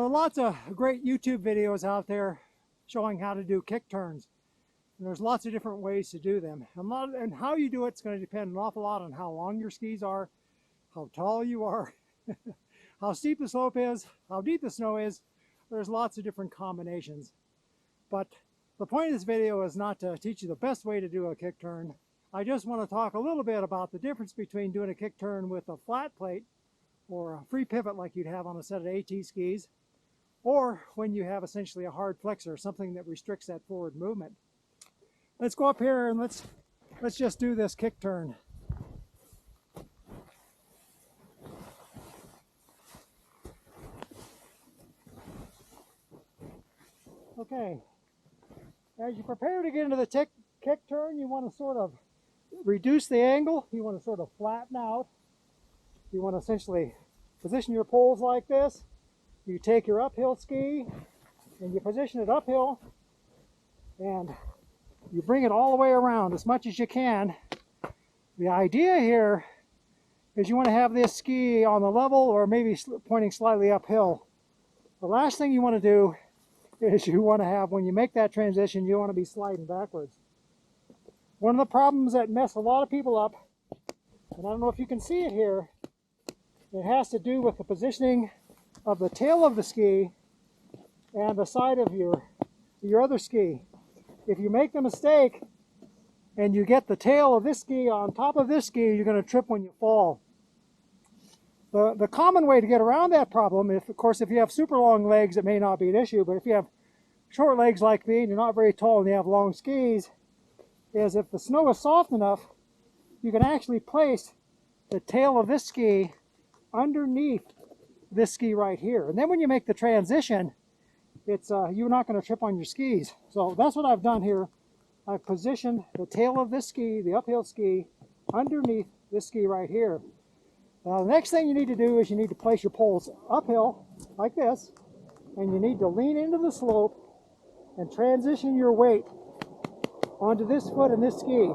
are lots of great YouTube videos out there showing how to do kick turns. And there's lots of different ways to do them. And how you do it's going to depend an awful lot on how long your skis are, how tall you are, how steep the slope is, how deep the snow is. There's lots of different combinations. But the point of this video is not to teach you the best way to do a kick turn. I just want to talk a little bit about the difference between doing a kick turn with a flat plate or a free pivot like you'd have on a set of AT skis, or when you have essentially a hard flexor, something that restricts that forward movement. Let's go up here and let's just do this kick turn. Okay, as you prepare to get into the kick turn, you want to sort of reduce the angle. You want to sort of flatten out. You want to essentially position your poles like this. You take your uphill ski and you position it uphill and you bring it all the way around as much as you can. The idea here is you want to have this ski on the level or maybe pointing slightly uphill. The last thing you want to do is you want to have, when you make that transition, you want to be sliding backwards. One of the problems that mess a lot of people up, and I don't know if you can see it here, it has to do with the positioning of the tail of the ski and the side of your other ski. If you make the mistake and you get the tail of this ski on top of this ski, you're going to trip when you fall. The common way to get around that problem, of course, if you have super long legs, it may not be an issue, but if you have short legs like me and you're not very tall and you have long skis, is if the snow is soft enough, you can actually place the tail of this ski underneath this ski right here. And then when you make the transition, it's you're not going to trip on your skis. So that's what I've done here. I've positioned the tail of this ski, the uphill ski, underneath this ski right here. Now the next thing you need to do is you need to place your poles uphill like this, and you need to lean into the slope and transition your weight onto this foot and this ski.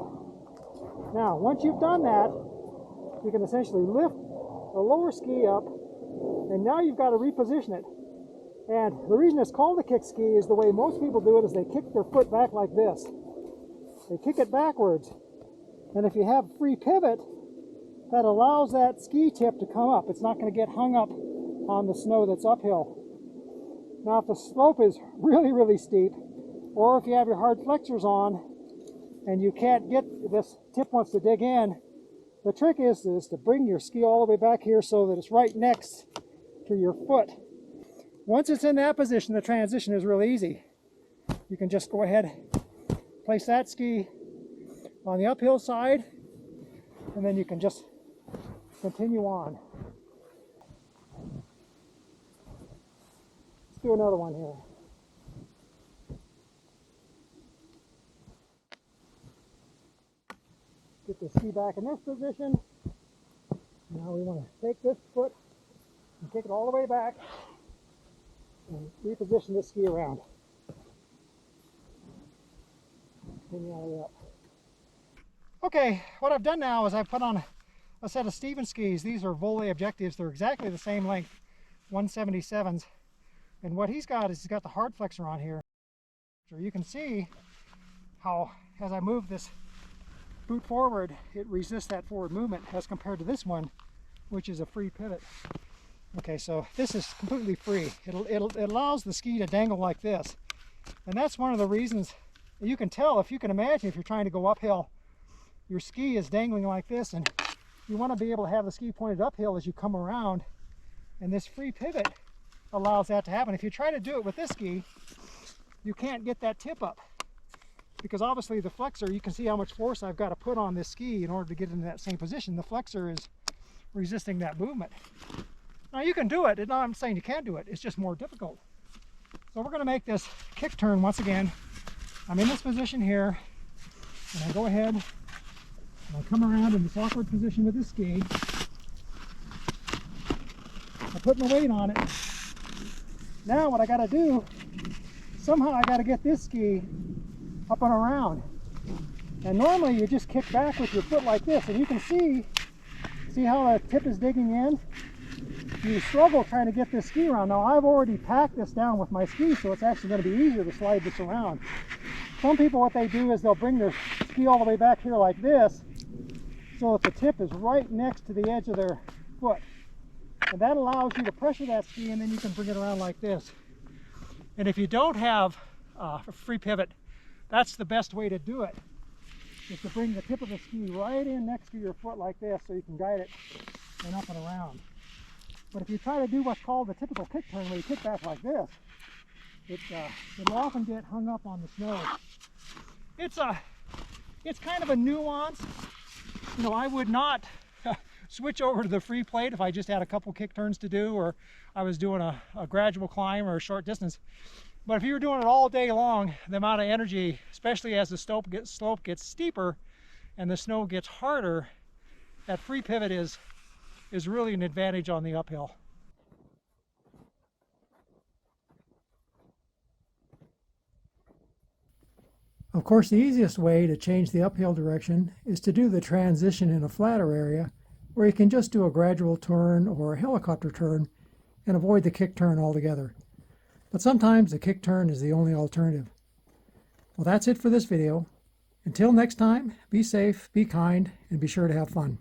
Now once you've done that, you can essentially lift the lower ski up, and now you've got to reposition it. And the reason it's called a kick ski is the way most people do it is they kick their foot back like this. They kick it backwards. And if you have free pivot, that allows that ski tip to come up. It's not going to get hung up on the snow that's uphill. Now if the slope is really, really steep, or if you have your hard flexors on and you can't get, this tip wants to dig in, the trick is to bring your ski all the way back here so that it's right next to your foot. Once it's in that position, the transition is real easy. You can just go ahead, place that ski on the uphill side, and then you can just continue on. Let's do another one here. Get the ski back in this position. Now we want to take this foot and kick it all the way back and reposition this ski around. Continue all the way up. Okay, what I've done now is I've put on a set of Stevens skis. These are Volley Objectives. They're exactly the same length, 177s. And what he's got is he's got the hard flexor on here. So you can see how, as I move this boot forward, it resists that forward movement as compared to this one, which is a free pivot. Okay, so this is completely free. It allows the ski to dangle like this. And that's one of the reasons you can tell, if you can imagine, if you're trying to go uphill, your ski is dangling like this, and you want to be able to have the ski pointed uphill as you come around, and this free pivot allows that to happen. If you try to do it with this ski, you can't get that tip up, because obviously the flexor, you can see how much force I've got to put on this ski in order to get into that same position. The flexor is resisting that movement. Now you can do it, and I'm saying you can't do it, it's just more difficult. So we're going to make this kick turn once again. I'm in this position here, and I go ahead and I come around in this awkward position with this ski. I put my weight on it. Now what I got to do, somehow I got to get this ski up and around. And normally you just kick back with your foot like this, and you can see how the tip is digging in. you struggle trying to get this ski around. Now I've already packed this down with my ski, so it's actually going to be easier to slide this around. Some people, what they do is they'll bring their ski all the way back here like this, so that the tip is right next to the edge of their foot. And that allows you to pressure that ski, and then you can bring it around like this. And if you don't have a free pivot, that's the best way to do it, is to bring the tip of the ski right in next to your foot like this, so you can guide it and up and around. But if you try to do what's called the typical kick turn, where you kick back like this, it'll often get hung up on the snow. It's kind of a nuance. You know, I would not switch over to the free plate if I just had a couple kick turns to do, or I was doing a gradual climb or a short distance. But if you were doing it all day long, the amount of energy, especially as the slope gets steeper and the snow gets harder, that free pivot is really an advantage on the uphill. Of course, the easiest way to change the uphill direction is to do the transition in a flatter area, where you can just do a gradual turn or a helicopter turn and avoid the kick turn altogether. But sometimes the kick turn is the only alternative. Well, that's it for this video. Until next time, be safe, be kind, and be sure to have fun.